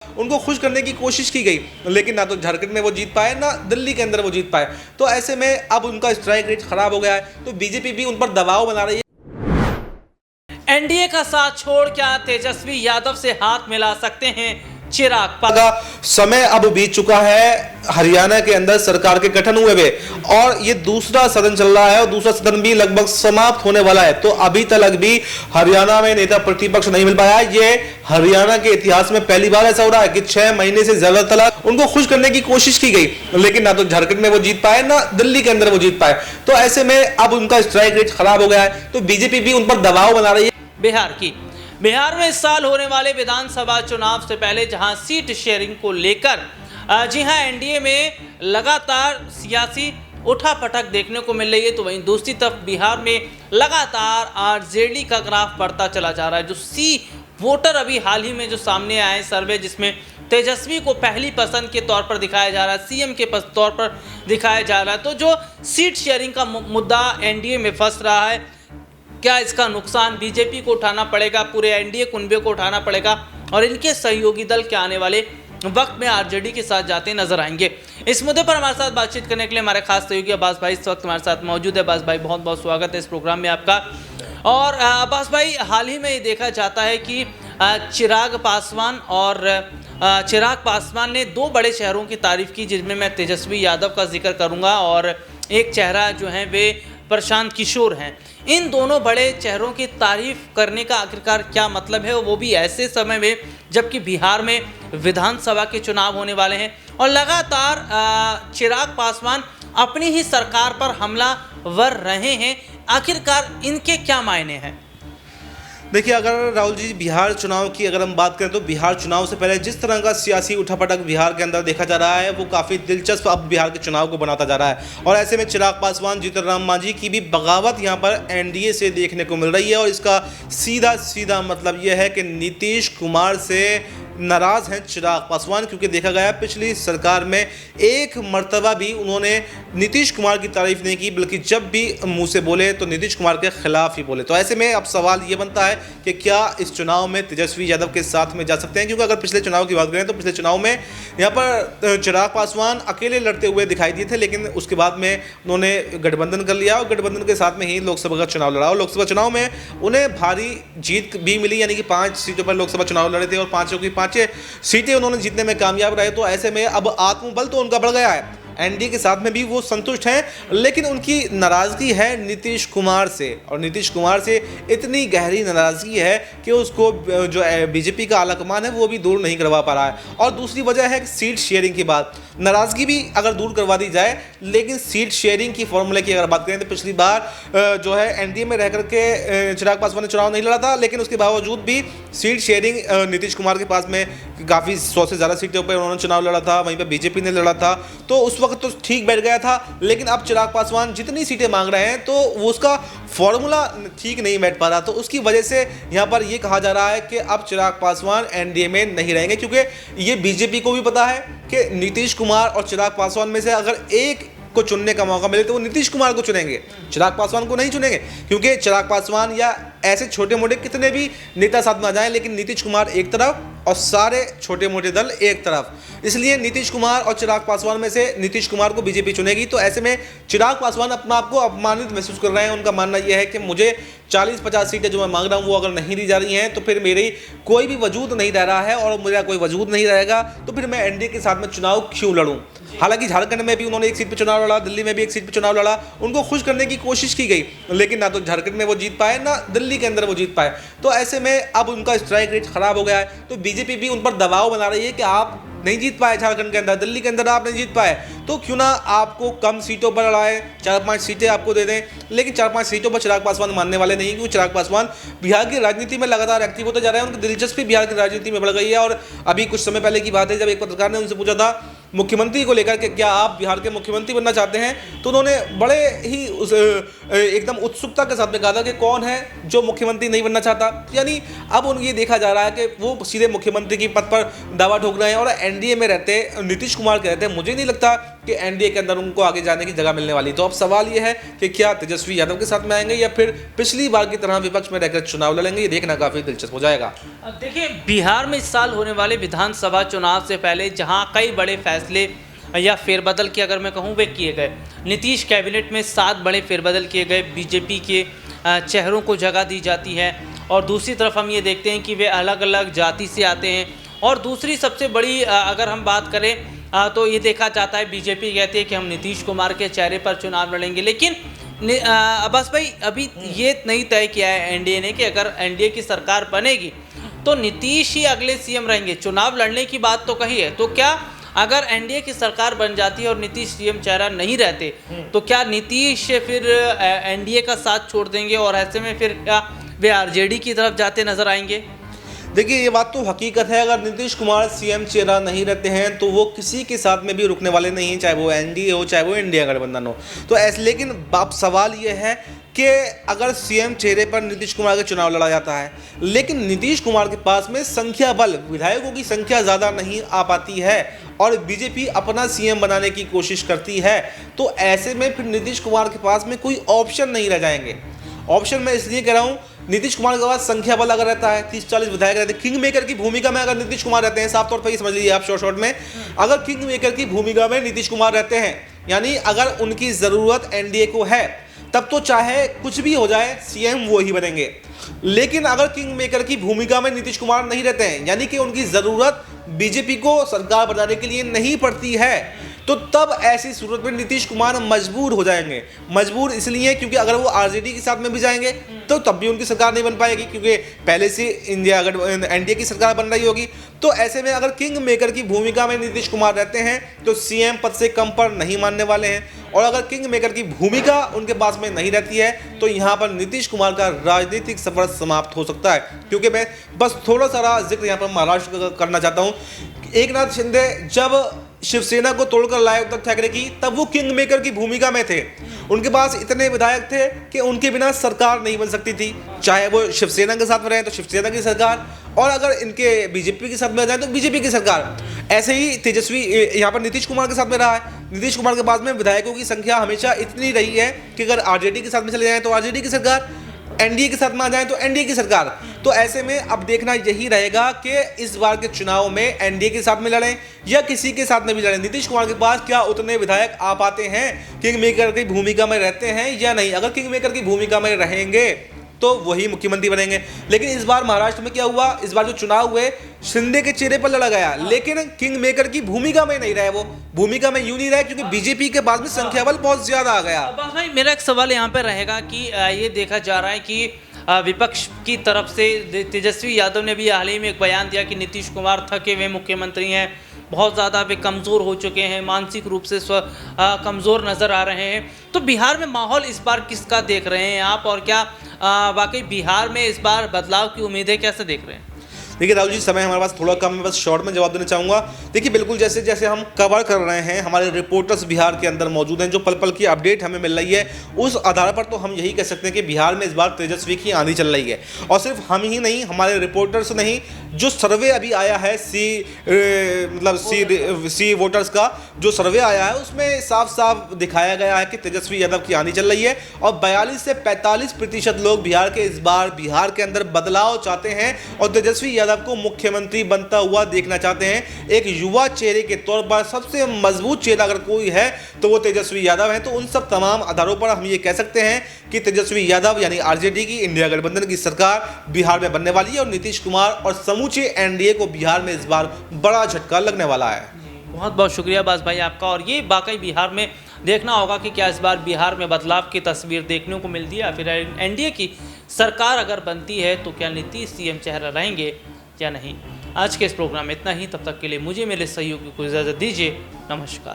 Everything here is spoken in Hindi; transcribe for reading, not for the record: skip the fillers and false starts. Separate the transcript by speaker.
Speaker 1: उनको खुश करने की कोशिश की गई, लेकिन ना तो झारखंड में वो जीत पाए, ना दिल्ली के अंदर वो जीत पाए। तो ऐसे में अब उनका स्ट्राइक रेट खराब हो गया है, तो बीजेपी भी उन पर दबाव बना रही है।
Speaker 2: एनडीए का साथ छोड़ क्या तेजस्वी यादव से हाथ मिला सकते हैं चिराग पासवान?
Speaker 1: का समय अब बीत चुका है, हरियाणा के अंदर सरकार के गठन हुए हुए, और ये दूसरा सदन चल रहा है और दूसरा सदन भी लगभग समाप्त होने वाला है। तो अभी तक भी हरियाणा में नेता प्रतिपक्ष नहीं मिल पाया। ये हरियाणा के इतिहास में पहली बार ऐसा हो रहा है कि 6 महीने से ज्यादा तक उनको खुश करने की कोशिश की गई, लेकिन ना तो झारखंड में वो जीत पाए, ना दिल्ली के अंदर वो जीत पाए। तो ऐसे में अब उनका स्ट्राइक रेट खराब हो गया है, तो बीजेपी भी उन पर दबाव बना रही है।
Speaker 2: बिहार में इस साल होने वाले विधानसभा चुनाव से पहले जहां सीट शेयरिंग को लेकर जी हां एनडीए में लगातार सियासी उठापटक देखने को मिल रही है, तो वहीं दूसरी तरफ बिहार में लगातार आरजेडी का ग्राफ बढ़ता चला जा रहा है। जो सी वोटर अभी हाल ही में जो सामने आए सर्वे, जिसमें तेजस्वी को पहली पसंद के तौर पर दिखाया जा रहा है, सीएम के तौर पर दिखाया जा रहा है। तो जो सीट शेयरिंग का मुद्दा एनडीए में फंस रहा है, क्या इसका नुकसान बीजेपी को उठाना पड़ेगा, पूरे एनडीए कुनबे को उठाना पड़ेगा, और इनके सहयोगी दल क्या आने वाले वक्त में आरजेडी के साथ जाते नजर आएंगे? इस मुद्दे पर हमारे साथ बातचीत करने के लिए हमारे खास सहयोगी अब्बास भाई इस वक्त हमारे साथ मौजूद है। अब्बास भाई, बहुत बहुत स्वागत है इस प्रोग्राम में आपका। और अब्बास भाई, हाल ही में ये देखा जाता है कि चिराग पासवान ने 2 बड़े चेहरों की तारीफ की, जिसमें मैं तेजस्वी यादव का जिक्र करूंगा और एक चेहरा जो है वे प्रशांत किशोर हैं। इन दोनों बड़े चेहरों की तारीफ करने का आखिरकार क्या मतलब है, वो भी ऐसे समय में जबकि बिहार में विधानसभा के चुनाव होने वाले हैं और लगातार चिराग पासवान अपनी ही सरकार पर हमलावर रहे हैं। आखिरकार इनके क्या मायने हैं?
Speaker 1: देखिए, अगर राहुल जी बिहार चुनाव की अगर हम बात करें तो बिहार चुनाव से पहले जिस तरह का सियासी उठापटक बिहार के अंदर देखा जा रहा है, वो काफ़ी दिलचस्प अब बिहार के चुनाव को बनाता जा रहा है। और ऐसे में चिराग पासवान, जीतन राम मांझी की भी बगावत यहाँ पर एनडीए से देखने को मिल रही है, और इसका सीधा सीधा मतलब यह है कि नीतीश कुमार से नाराज़ हैं चिराग पासवान, क्योंकि देखा गया पिछली सरकार में एक मर्तबा भी उन्होंने नीतीश कुमार की तारीफ नहीं की, बल्कि जब भी मुंह से बोले तो नीतीश कुमार के खिलाफ ही बोले। तो ऐसे में अब सवाल ये बनता है कि क्या इस चुनाव में तेजस्वी यादव के साथ में जा सकते हैं, क्योंकि अगर पिछले चुनाव की बात करें तो पिछले चुनाव में यहाँ पर चिराग पासवान अकेले लड़ते हुए दिखाई दिए थे, लेकिन उसके बाद में उन्होंने गठबंधन कर लिया और गठबंधन के साथ में ही लोकसभा का चुनाव लड़ा, और लोकसभा चुनाव में उन्हें भारी जीत भी मिली, यानी कि 5 सीटों पर लोकसभा चुनाव लड़े थे और 5 की 5 सीटें उन्होंने जीतने में कामयाब रहे। तो ऐसे में अब आत्मबल तो उनका बढ़ गया है, एनडीए के साथ में भी वो संतुष्ट हैं, लेकिन उनकी नाराज़गी है नीतीश कुमार से, और नीतीश कुमार से इतनी गहरी नाराज़गी है कि उसको जो बीजेपी का आलाकमान है वो भी दूर नहीं करवा पा रहा है। और दूसरी वजह है सीट शेयरिंग की बात। नाराज़गी भी अगर दूर करवा दी जाए, लेकिन सीट शेयरिंग की फॉर्मूले की अगर बात करें तो पिछली बार जो है एनडीए में रह करके चिराग पासवान ने चुनाव नहीं लड़ा था, लेकिन उसके बावजूद भी सीट शेयरिंग नीतीश कुमार के पास में काफ़ी 100 से ज़्यादा सीटों पर उन्होंने चुनाव लड़ा था, वहीं पर बीजेपी ने लड़ा था, तो उस वक्त तो ठीक बैठ गया था। लेकिन अब चिराग पासवान जितनी सीटें मांग रहे हैं तो वो उसका फॉर्मूला ठीक नहीं बैठ पा रहा, तो उसकी वजह से यहाँ पर ये कहा जा रहा है कि अब चिराग पासवान एनडीए में नहीं रहेंगे, क्योंकि ये बीजेपी को भी पता है कि नीतीश कुमार और चिराग पासवान में से अगर एक को चुनने का मौका मिले तो वो नीतीश कुमार को चुनेंगे, चिराग पासवान को नहीं चुनेंगे, क्योंकि चिराग पासवान या ऐसे छोटे मोटे कितने भी नेता साथ में आ जाएं, लेकिन नीतीश कुमार एक तरफ और सारे छोटे मोटे दल एक तरफ। इसलिए नीतीश कुमार और चिराग पासवान में से नीतीश कुमार को बीजेपी चुनेगी। तो ऐसे में चिराग पासवान अपने आप को अपमानित महसूस कर रहे हैं। उनका मानना यह है कि मुझे 40-50 सीटें जो मैं मांग रहा हूँ वो अगर नहीं दी जा रही हैं तो फिर मेरी कोई भी वजूद नहीं रह रहा है, और मेरा कोई वजूद नहीं रहेगा तो फिर मैं एनडीए के साथ में चुनाव क्यों लड़ूं। हालांकि झारखंड में भी उन्होंने एक सीट पर चुनाव लड़ा, दिल्ली में भी एक सीट पर चुनाव लड़ा, उनको खुश करने की कोशिश की गई, लेकिन ना तो झारखंड में वो जीत पाए, ना दिल्ली के अंदर वो जीत पाए। तो ऐसे में अब उनका स्ट्राइक रेट खराब हो गया है, तो बीजेपी भी उन पर दबाव बना रही है कि आप नहीं जीत पाए झारखंड के अंदर, दिल्ली के अंदर आप नहीं जीत पाए, तो क्यों ना आपको कम सीटों पर लड़ाएं, 4-5 सीटें आपको दे दें। लेकिन 4-5 सीटों पर चिराग पासवान मानने वाले नहीं, क्योंकि चिराग पासवान बिहार की राजनीति में लगातार एक्टिव होते जा रहे हैं, उनकी दिलचस्पी बिहार की राजनीति में बढ़ गई है। और अभी कुछ समय पहले की बात है जब एक पत्रकार ने उनसे पूछा था मुख्यमंत्री को लेकर के, क्या आप बिहार के मुख्यमंत्री बनना चाहते हैं, तो उन्होंने बड़े ही एकदम उत्सुकता के साथ में कहा था कि कौन है जो मुख्यमंत्री नहीं बनना चाहता। यानी अब उन ये देखा जा रहा है कि वो सीधे मुख्यमंत्री की पद पर दावा ठोक रहे हैं, और एनडीए में रहते नीतीश कुमार के रहते मुझे नहीं लगता कि एनडीए के अंदर उनको आगे जाने की जगह मिलने वाली। तो अब सवाल ये है कि क्या तेजस्वी यादव के साथ में आएंगे या फिर पिछली बार की तरह विपक्ष में रहकर चुनाव लड़ेंगे, ये देखना काफी दिलचस्प हो जाएगा।
Speaker 2: अब देखिए, बिहार में इस साल होने वाले विधानसभा चुनाव से पहले जहां कई बड़े फैसले या फेरबदल की अगर मैं कहूं वे किए गए, नीतीश कैबिनेट में 7 बड़े फेरबदल किए गए, बीजेपी के चेहरों को जगह दी जाती है और दूसरी तरफ हम ये देखते हैं कि वे अलग अलग जाति से आते हैं। और दूसरी सबसे बड़ी अगर हम बात करें तो ये देखा जाता है, बीजेपी कहती है कि हम नीतीश कुमार के चेहरे पर चुनाव लड़ेंगे, लेकिन अब्बास भाई अभी ये नहीं तय किया है एनडीए ने कि अगर एनडीए की सरकार बनेगी तो नीतीश ही अगले सीएम रहेंगे। चुनाव लड़ने की बात तो कही है, तो क्या अगर एनडीए की सरकार बन जाती है और नीतीश सीएम चेहरा नहीं रहते तो क्या नीतीश फिर एनडीए का साथ छोड़ देंगे और ऐसे में फिर क्या वे आरजेडी की तरफ जाते नजर आएंगे?
Speaker 1: देखिए, ये बात तो हकीकत है, अगर नीतीश कुमार सीएम चेहरा नहीं रहते हैं तो वो किसी के साथ में भी रुकने वाले नहीं हैं, चाहे वो एनडीए हो चाहे वो इंडिया गठबंधन हो। तो ऐसे, लेकिन अब सवाल ये है कि अगर सीएम चेहरे पर नीतीश कुमार का चुनाव लड़ा जाता है, लेकिन नीतीश कुमार के पास में संख्या बल, विधायकों की संख्या ज़्यादा नहीं आ पाती है और बीजेपी अपना सीएम बनाने की कोशिश करती है, तो ऐसे में फिर नीतीश कुमार के पास में कोई ऑप्शन नहीं रह जाएंगे। ऑप्शन मैं इसलिए कह रहा हूँ, नीतीश कुमार के पास संख्या बल अगर रहता है, 30-40 विधायक रहते हैं, किंग मेकर की भूमिका में अगर नीतीश कुमार रहते हैं, साफ तौर पर ये समझ लीजिए आप शॉर्ट में, अगर किंग मेकर की भूमिका में नीतीश कुमार रहते हैं, यानी अगर उनकी ज़रूरत एनडीए को है, तब तो चाहे कुछ भी हो जाए सीएम वो ही बनेंगे। लेकिन अगर किंग मेकर की भूमिका में नीतीश कुमार नहीं रहते हैं, यानी कि उनकी ज़रूरत बीजेपी को सरकार बनाने के लिए नहीं पड़ती है, तो तब ऐसी सूरत में नीतीश कुमार मजबूर हो जाएंगे। मजबूर इसलिए क्योंकि अगर वो आरजेडी के साथ में भी जाएंगे तो तब भी उनकी सरकार नहीं बन पाएगी, क्योंकि पहले से इंडिया अगर एनडीए की सरकार बन रही होगी। तो ऐसे में अगर किंग मेकर की भूमिका में नीतीश कुमार रहते हैं तो सीएम पद से कम पर नहीं मानने वाले हैं, और अगर किंग मेकर की भूमिका उनके पास में नहीं रहती है तो यहाँ पर नीतीश कुमार का राजनीतिक सफर समाप्त हो सकता है। क्योंकि मैं बस थोड़ा सा जिक्र यहाँ पर महाराष्ट्र का करना चाहता हूँ। एकनाथ शिंदे जब शिवसेना को तोड़कर लाए उद्धव ठाकरे की, तब वो किंग मेकर की भूमिका में थे। उनके पास इतने विधायक थे कि उनके बिना सरकार नहीं बन सकती थी, चाहे वो शिवसेना के साथ में रहें तो शिवसेना की सरकार, और अगर इनके बीजेपी के साथ में जाए तो बीजेपी की सरकार। ऐसे ही तेजस्वी यहाँ पर नीतीश कुमार के साथ में रहा है। नीतीश कुमार के पास में विधायकों की संख्या हमेशा इतनी रही है कि अगर आरजेडी के साथ में चले जाएं तो आरजेडी की सरकार, एनडीए के साथ में आ जाए तो एनडीए की सरकार। तो ऐसे में अब देखना यही रहेगा कि इस बार के चुनाव में एनडीए के साथ में लड़ें या किसी के साथ में भी लड़ें, नीतीश कुमार के पास क्या उतने विधायक आ पाते हैं, किंग मेकर की भूमिका में रहते हैं या नहीं। अगर किंग मेकर की भूमिका में रहेंगे तो वही मुख्यमंत्री बनेंगे। लेकिन इस बार महाराष्ट्र में क्या हुआ, इस बार जो चुनाव हुए शिंदे के चेहरे पर लड़ा गया, लेकिन किंग मेकर की भूमिका में नहीं रहे। वो भूमिका में यूं नहीं रहे क्योंकि बीजेपी के पास में संख्या बल बहुत ज्यादा आ गया।
Speaker 2: अब भाई मेरा एक सवाल यहाँ पे रहेगा कि ये देखा जा रहा है कि विपक्ष की तरफ से तेजस्वी यादव ने भी हाल ही में एक बयान दिया कि नीतीश कुमार थके हुए मुख्यमंत्री हैं, बहुत ज़्यादा वे कमज़ोर हो चुके हैं, मानसिक रूप से कमज़ोर नज़र आ रहे हैं। तो बिहार में माहौल इस बार किसका देख रहे हैं आप, और क्या वाकई बिहार में इस बार बदलाव की उम्मीदें कैसे देख रहे हैं?
Speaker 1: देखिए राहुल जी, समय हमारे पास थोड़ा कम है, बस शॉर्ट में जवाब देना चाहूँगा। देखिए बिल्कुल जैसे जैसे हम कवर कर रहे हैं, हमारे रिपोर्टर्स बिहार के अंदर मौजूद हैं, जो पल पल की अपडेट हमें मिल रही है, उस आधार पर तो हम यही कह सकते हैं कि बिहार में इस बार तेजस्वी की आंधी चल रही है। और सिर्फ हम ही नहीं, हमारे रिपोर्टर्स नहीं, जो सर्वे अभी आया है सी वोटर्स का जो सर्वे आया है, उसमें साफ साफ दिखाया गया है कि तेजस्वी यादव की आंधी चल रही है और 42 से 45% लोग बिहार के इस बार बिहार के अंदर बदलाव चाहते हैं और तेजस्वी यादव को मुख्यमंत्री बनता हुआ देखना चाहते हैं। एक युवा चेहरे के तौर पर सबसे मजबूत चेहरा अगर कोई है तो वो तेजस्वी यादव है। तो उन सब तमाम आधारों पर हम ये कह सकते हैं कि तेजस्वी यादव यानी आरजेडी की इंडिया गठबंधन की सरकार बिहार में बनने वाली है और नीतीश कुमार और समूचे एनडीए को बिहार में इस बार बड़ा झटका लगने वाला है।
Speaker 2: बहुत बहुत शुक्रिया बास भाई आपका। और ये वाकई बिहार में देखना होगा कि क्या इस बार बिहार में बदलाव की तस्वीर देखने को मिलती है, फिर एनडीए की सरकार अगर बनती है तो क्या नीतीश सीएम चेहरा रहेंगे या नहीं। आज के इस प्रोग्राम में इतना ही, तब तक के लिए मुझे मेरे सहयोगी को इजाज़त दीजिए। नमस्कार।